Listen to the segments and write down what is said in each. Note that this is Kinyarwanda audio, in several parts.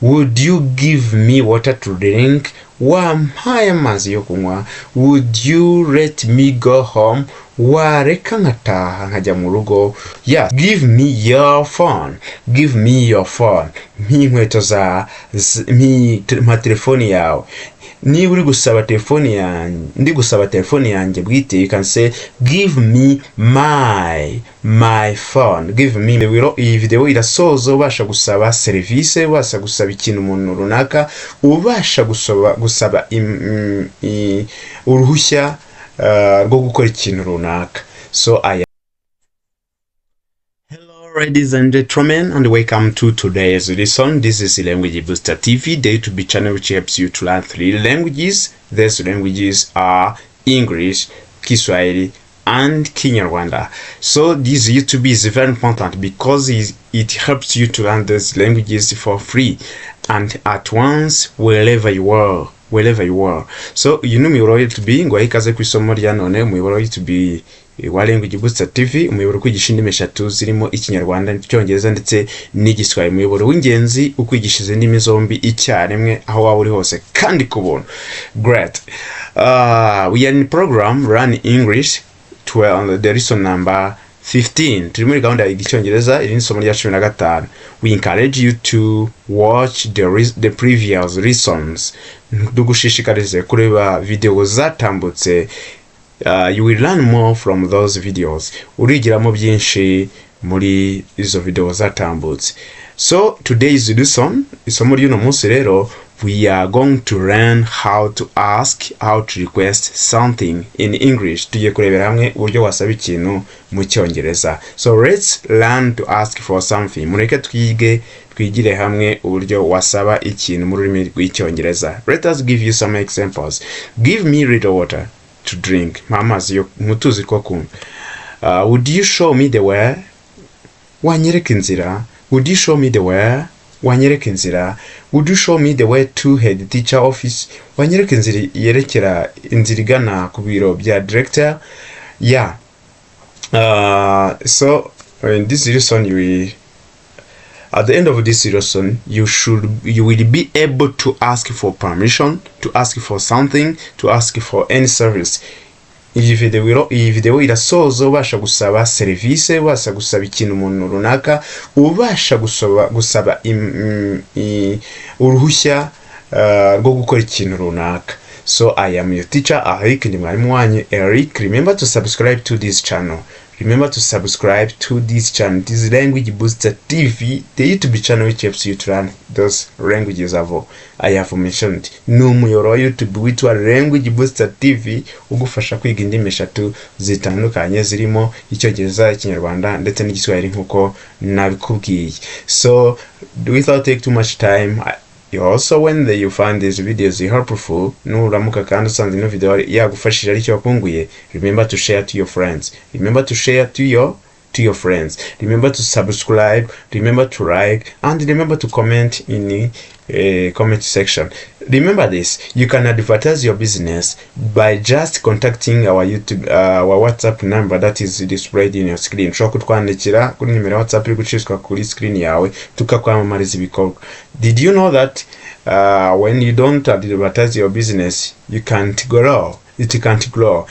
Would you give me water to drink? Wampaye amazi yo kunywa. Would you let me go home? Wareka nkataha nkajya mu rugo. Yeah, give me your phone. Give me your phone. Inkweto za mpa telefoni yawe. Niba uri gusaba telefoni yanjye, ndi gusaba telefoni yanjye bwite, you can say give me my phone. Give me. Iyi video irasoza ubasha gusaba service, ubasha gusaba ikintu umuntu runaka, ubasha gusaba uruhushya rwo gukora ikintu runaka. So Hello ladies and gentlemen, and welcome to today's lesson. This is Language Booster TV, the YouTube channel which helps you to learn 3 languages. These languages are English, Kiswahili, and Kinyarwanda. So this YouTube is very important because it helps you to learn these languages for free and at once wherever you are. So umuyoboro YouTube ngo ikaze ku isomo rya none. Umuyoboro YouTube wa Language Booster TV, umuyoboro kwigisha indimi 3 zirimo ikinyarwanda, icyongereza ndetse n'igiswahili. Umuyoboro w'ingenzi ukwigisha indimi zombi icyarimwe aho waba uri hose kandi kubona. Great. We are in program Run English 12, the lesson number 15. Turi muri gahunda y'icyongereza, iri ni isomo rya 15. We encourage you to watch the previous lessons. Dugushishikarize kureba video zatambutse. You will learn more from those videos. Urigiramo byinshi muri izo video zatambutse. So today's lesson, isomo ry'uno munsi rero, we are going to learn how to request something in English. Tugiye kurebera hamwe uburyo wasaba ikintu mu cyongereza. So let's learn to ask for something. Mureke twigire hamwe uburyo wasaba ikintu mu rurimi rw'icyongereza. Let us give you some examples. Give me a little water to drink. Amazi yo mutuzi ko kunywa. Would you show me the way? Wanyereka inzira. Would you show me the way? Wanyereka inzira. Would you show me the way to head teacher office? Wanyereka inzira yerekera inzira igana ku biro bya director. Yeah. So in this lesson at the end of this lesson, you will be able to ask for permission, to ask for something, to ask for any service. Iyi video irasoza ubasha gusaba service, ubasha gusaba ikintu umuntu runaka, ubasha gusaba uruhushya rwo gukora ikintu runaka. So I am your teacher Eric, ndi mwarimu wanyu Eric. Remember to subscribe to this channel. This is Language Booster TV, the YouTube channel which helps you to learn those languages I have mentioned. N'umuyoboro YouTube witwa Language Booster TV ugufasha kwiga indimi 3 zitandukanye zirimo icyongereza, ikinyarwanda ndetse n'igiswahili nkuko nabikubwiye. So without take too much time, also when you find these videos helpful, nuramuka kandi usanze ino video yagufashije ari cyo wakunguye, remember to share to your friends. Remember to share to your friends. Remember to subscribe, remember to like, and remember to comment in the comment section. Remember this, you can advertise your business by just contacting our WhatsApp number that is displayed in your screen. Ushobora kutwandikira kuri nimero WhatsApp iri gucishwa kuri screen yawe tukakwamamariza ibikorwa. Did you know that when you don't advertise your business, you can't grow? It can't grow.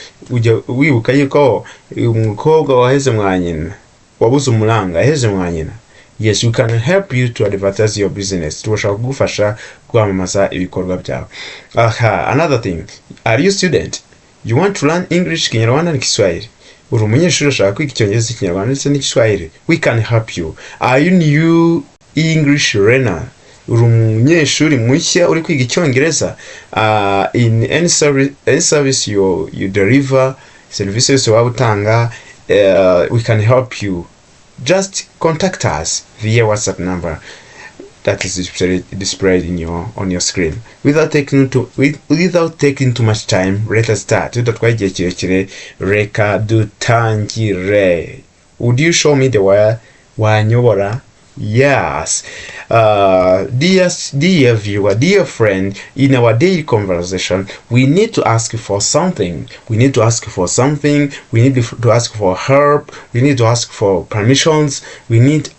Wibuka yuko umukobwa waheze mwanyina, wabuze umuranga aheze mwanyina. Yes, we can help you to advertise your business. Tubasha kugufasha kwamamaza ibikorwa byawe. Another thing, are you a student? You want to learn English, Kinyarwanda and Kiswahili? Uri umunyeshuri ushaka kwiga icyongereza, ikinyarwanda ndetse n'Igiswahili? We can help you. Are you new English learner? Uri umunyeshuri mushya uri kwiga icyongereza? In any service you deliver, services waba utanga, we can help you. Just contact us via WhatsApp number that is displayed on your screen. Without taking too much time, let us start. Tudatwaye kirekire, reka dutangire. Would you show me the way? Wanyobora? Yes. Dear viewer, dear friend, in our daily conversation, we need to ask for something. We need to ask for help. We need to ask for permissions. We need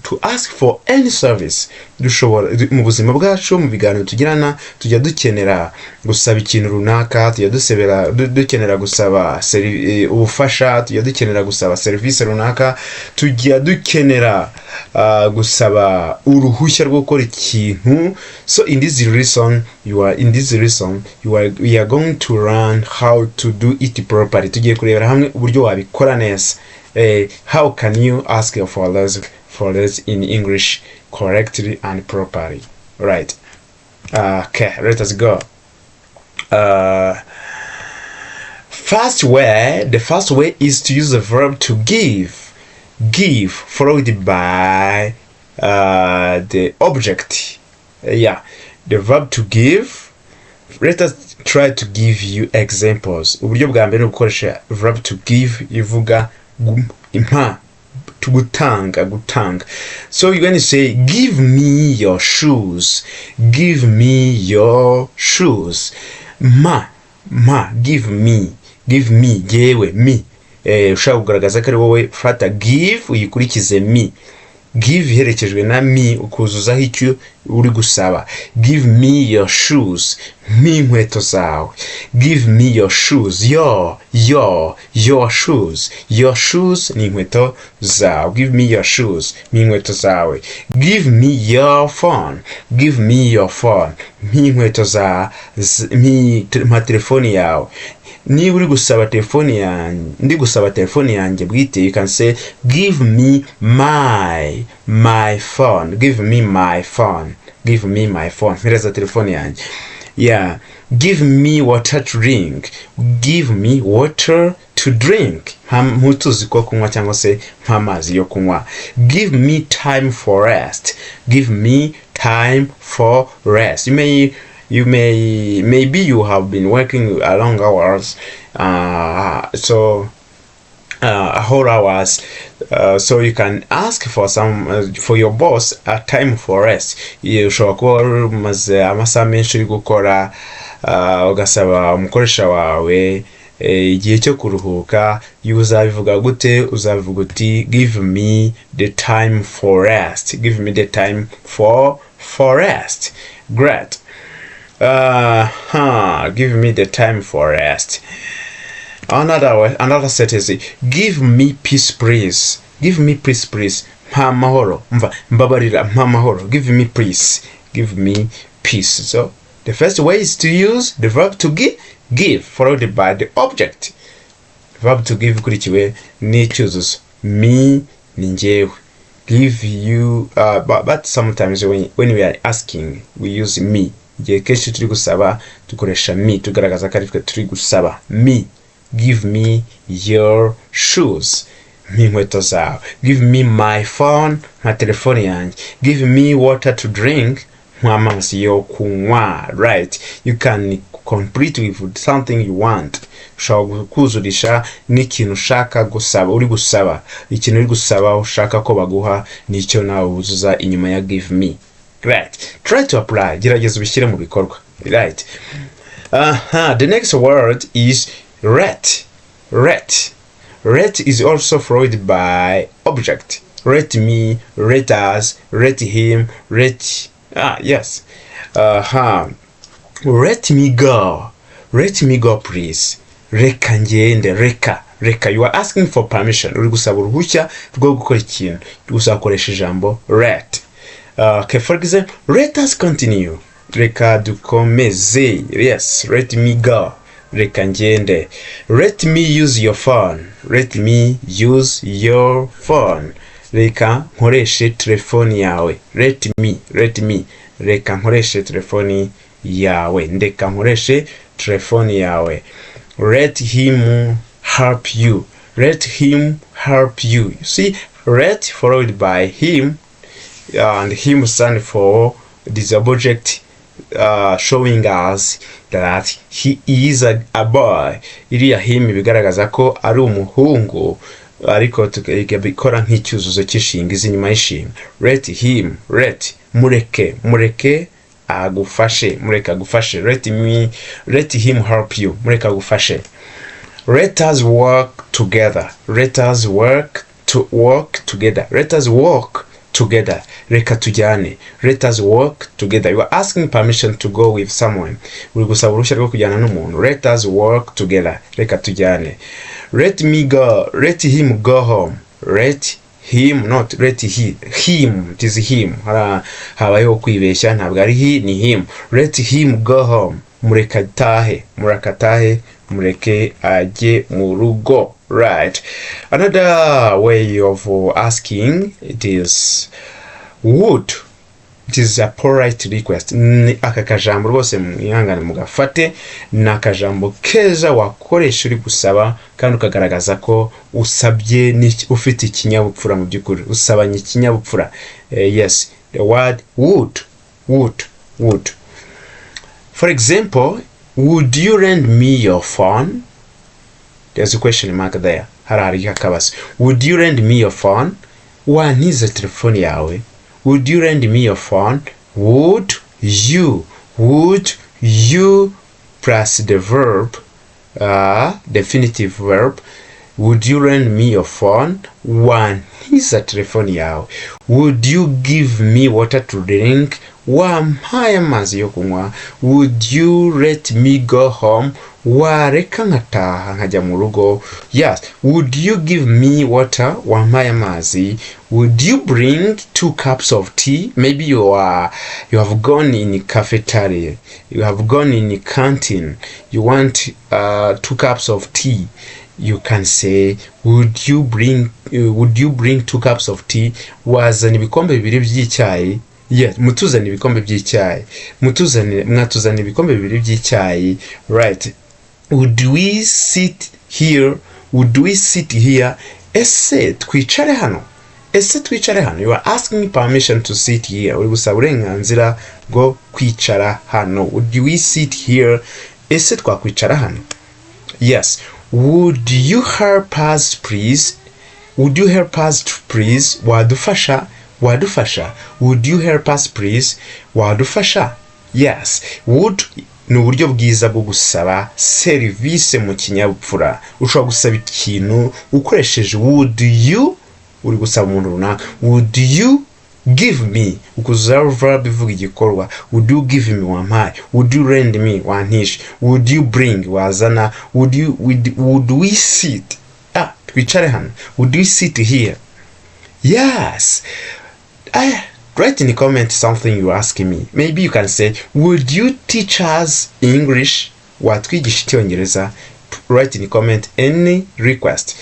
to ask for any service. Dushobora mu buzima bwacu mu biganiro tugirana tujya dukenera gusaba ikintu runaka, tujya dukenera gusaba ubufasha, tujya dukenera gusaba service runaka, tujya dukenera gusaba uruhushya rwo gukora ikintu. So in this lesson we are going to learn how to do it properly. Tugiye kurebera hamwe uburyo wabikora neza. How can you ask for this in English correctly and properly? Right. Okay, let us go. The first way is to use the verb to give. Give followed by the object. The verb to give. Let us try to give you examples. Uburyo bwa mbere ukoresha verb to give ivuga impa, to gutanga. So you're going to say, give me your shoes. Give me your shoes. Ma, give me, yewe, me. Ushaka kugaragaza ko ari wowe fata give uyikurikize me. Give iherekejwe na me ukuzuzaho icyo uri gusaba. Give me your shoes. Me inkweto zawe. Give me your shoes. Your shoes. Your shoes ni inkweto zawe. Give me your shoes. Me inkweto zawe. Give me your phone. Give me your phone. Me inkweto za ma telefoni yawe. Niba uri gusaba telefoni yanjye, ndi gusaba telefoni yanjye bwite, you can say give me my phone. Give me my phone. Give me my phone. Mpereza telefoni yanjye. Give me water to drink. Give me water to drink. Mutuzi ko kunywa cyangwa se amazi yo kunywa. Give me time for rest. Give me time for rest. Maybe you have been working a long hours, whole hours, so you can ask for for your boss a time for rest. Ushobora kuba umaze amasaha menshi uri gukora, ugasaba umukoresha wawe igihe cyo kuruhuka. Uzabivuga gute? Uzabivuga uti give me the time for rest. Give me the time for rest. Great. Give me the time for rest. Another sentence. Give me peace, please. Give me peace, please. Mpa mahoro. Mbabarira, mpa mahoro. Give me peace. Give me peace. So the first way is to use the verb to give followed by the object. Verb to give kurikiwe n'icyuzuzo. Me ni njyewe. Give you but sometimes when we are asking we use me. Igihe kenshi turi gusaba dukoresha me tugaragaza ko ari twe turi gusaba. Me. Give me your shoes. Me inkweto zawe. Give me my phone. Ma telefoni yanjye. Give me water to drink. Amazi yo kunywa. Right. You can complete with something you want. Ushobora kuzurisha n'ikintu ushaka gusaba. Uri gusaba ikintu uri gusaba ushaka ko baguha nicyo nawe uzuza inyuma ya give me. Right. Try to apply. Gerageza ubishyire mu bikorwa. Right. The next word is rate. Rate is also followed by object. Rate me, rate us, rate him, rate. Yes. Let me go. Let me go, please. Reka ngende. Reka. You are asking for permission. Uri gusaba uruhushya rwo gukora ikintu. Uzakoresha ijambo rate. Okay, for example, let us continue. Reka dukomeze. Yes, let me go. Reka ngende. Let me use your phone. Let me use your phone. Reka nkoreshe telefoni yawe. Let me. Reka nkoreshe telefoni yawe. Ndeka nkoreshe telefoni yawe. Let him help you. Let him help you. You see, let followed by him, and him stand for this object showing us that he is a boy. Iriya him bigaragaza ko ari umuhungu, ariko tukabikora nk'icyuzuzo cy'ishingizi inyuma y'ishimwe. Let him, mureke agufashe. Let him help you. Mureke agufashe. Let us work together. Let us work together. Let us walk together. Reka tujyane. Let us work together. You are asking permission to go with someone. Uri gusaba uruhushya rwo kujyana n'umuntu. Let us work together. Reka tujyane. Let me go. Let him go home. Let him, not let he. Him. It is him. Habayeho kwibeshya, ntabwo ari he ni him. Let him go home. Mureka tahe. Murakatahe. Mureke aje mu rugo. Right. Another way of asking, it is would. It is a polite request. Aka kajambo rwose mwihangane mugafate, na kajambo keza wakoresha uri gusaba kandi ukagaragaza ko usabye ufite ikinyabupfura mu byukuri, usabanye ikinyabupfura. Yes, the word would. For example, would you lend me your phone? There's a question mark there. Harari kakabas. Would you lend me your phone? Wantiza telefone yawe. Would you lend me your phone? Would you plus the verb, definitive verb. Would you lend me your phone? Wantiza telefone yawe. Would you give me water to drink? Wampaye amazi yo kunywa. Would you let me go home? Wareka nkataha nkajya mu rugo. Yes. Would you give me water? Wampaye amazi. Would you bring 2 cups of tea? Maybe you have gone in the cafeteria. You have gone in the canteen. You want 2 cups of tea. You can say, would you bring 2 cups of tea? Wazana ibikombe bibiri by'icyayi. Yes, mutuzana ibikombe by'icyayi. Mwatuzana ibikombe bibiri by'icyayi. Right. Would we sit here? Ese twicare hano. You are asking permission to sit here. Uri gusaba uburenganzira bwo kwicara hano. Would we sit here? Ese twakwicara hano. Yes. Would you help us please? Wadufasha. Would you help us please? Wadufasha. Yes. Would ni uburyo bwiza bwo gusaba service mu kinyabupfura. Ushobora gusaba ikintu ukoresheje would you, uri gusaba umuntu runaka. Would you give me, ukuzaho verb ivuga igikorwa. Would you give me, wampaye. Would you lend me, wantisha. Would you bring, wazana. Would we sit, twicare hano. Would we sit here? Yes. Write in the comment something you're asking me. Maybe you can say, would you teach us English? Watwigisha icyongereza? Write in the comment any request.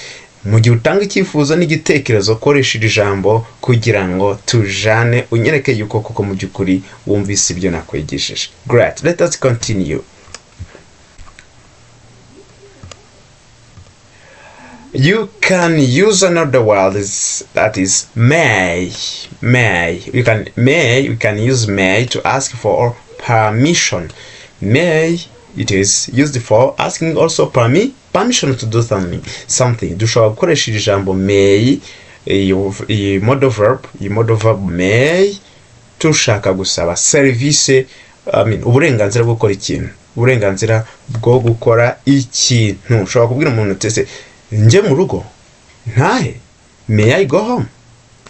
Mu gihe utanga icyifuzo n'igitekerezo, koresha iri jambo kugira ngo tujane unyereke yuko koko mu byukuri wumvise ibyo nakwigishije. Great. Let us continue. You can use another word that is may. We can use may to ask for permission. May, it is used for asking also permission to do something. Dushobora gukoresha iri jambo may, iyi modal verb may, tushaka gusaba service, uburenganzira bwo gukora ikintu. Uburenganzira bwo gukora ikintu. Ushobora kubwira umuntu tese nje mu rugo ntahe. May I go home?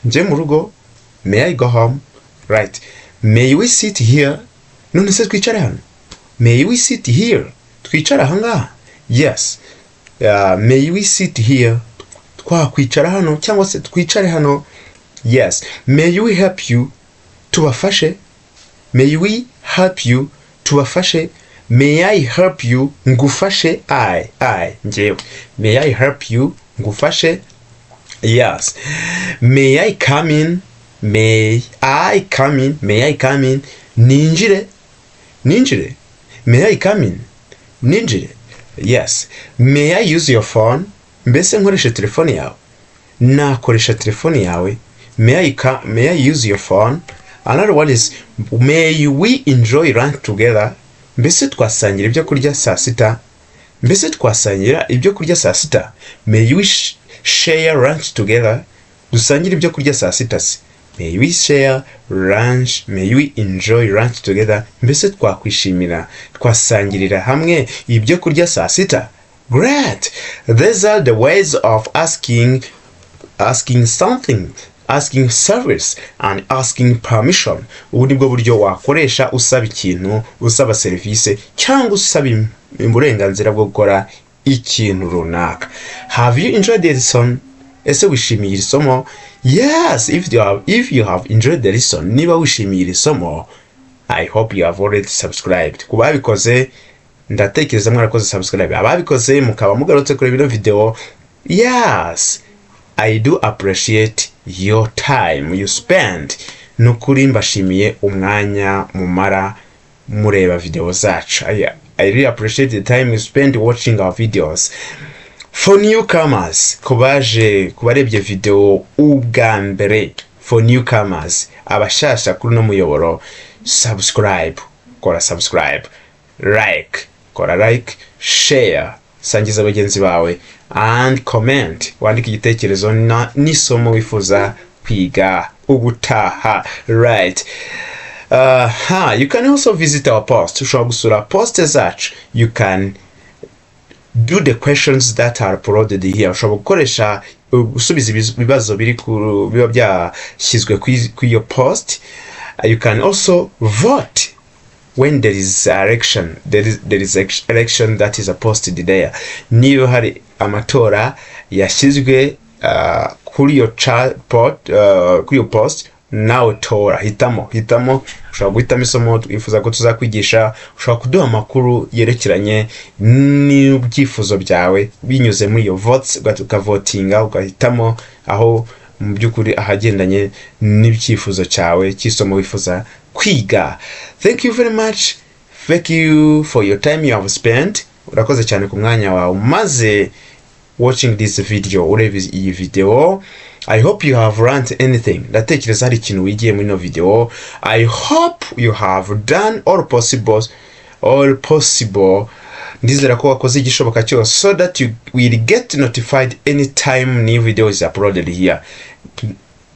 Nje mu rugo. May I go home? Right. May we sit here? None se twicare hano. May we sit here? Twicara hanga. Yes. May we sit here? Twakwicara hano cyangwa se twicare hano. Yes. May we help you? Tubafashe. May we help you? Tubafashe. May I help you? Ngufashe. I. Njewe. May I help you? Ngufashe. Yes. May I come in? May I come in? Ninjire. May I come in? Ninjire. Yes. May I use your phone? Mbese nkoresha telefone yawe? Nakoresha telefone yawe. May I use your phone? Another one is, may we enjoy lunch together? Mbese twasangira ibyo kurya saa sita. May we share lunch together? Dusangire ibyo kurya saa sita se. May we share lunch? May we enjoy lunch together? Mbese twakwishimira, twasangirira hamwe ibyo kurya saa sita. Great. These are the ways of asking something. asking service and asking permission. Ubu nibwo buryo wakoresha usaba ikintu, usaba service cyangwa usaba uburenganzira bwo gukora ikintu runaka. Have you enjoyed the lesson? Ese wishimiye iri somo? Yes, if you have enjoyed the lesson, niba wishimiye iri somo, I hope you have already subscribed. Kubabikoze ndatekereza mwarakoze subscribe. Ababikoze mukaba mugarutse kuri bino video. Yes, I do appreciate your time you spend. Nukuri mbashimiye umwanya mumara mureba video zacu. I really appreciate the time you spend watching our videos. For newcomers, kubarebye video ubwa mbere, for newcomers, abashasha kuri no muyoboro, subscribe, kora subscribe, like, share, sangiza bagenzi bawe, and comment, wandika igitekerezo n'isomo wifuza kwiga ubutaha. Right. You can also visit our post. Ushobora gusura post zacu. You can do the questions that are uploaded here. Ushobora gukoresha gusubiza ibibazo biba byashyizwe ku iyo post. You can also vote when there is election. There is election that is posted there. Niyo hari amatora yashyizwe kuri iyo post, nawe tora, hitamo. Ushobora guhitamo isomo wifuza ko tuzakwigisha. Ushobora kuduha amakuru yerekeranye n'ibyifuzo byawe binyuze muri iyo votes, ukavotinga, ugahitamo aho mu byukuri ahagendanye n'ibyifuzo cyawe cy'isomo wifuza kwiga. Thank you very much. Thank you for your time you have spent. Urakoze cyane ku mwanya wawe maze watching this video, ureba iyi video. I hope you have learned anything. Ndatekereza hari ikintu wigiye muri no video. I hope you have done all possible. Ndizera ko wakoze igishoboka cyose so that you will get notified anytime new video is uploaded here.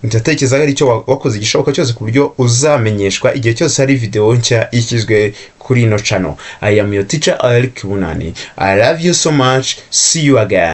Ndatekereza hari icyo wakoze igishoboka cyose ku buryo uzamenyeshwa igihe cyose hari video nshya ishyizwe kuri ino channel. I am your teacher L15. I love you so much. See you again.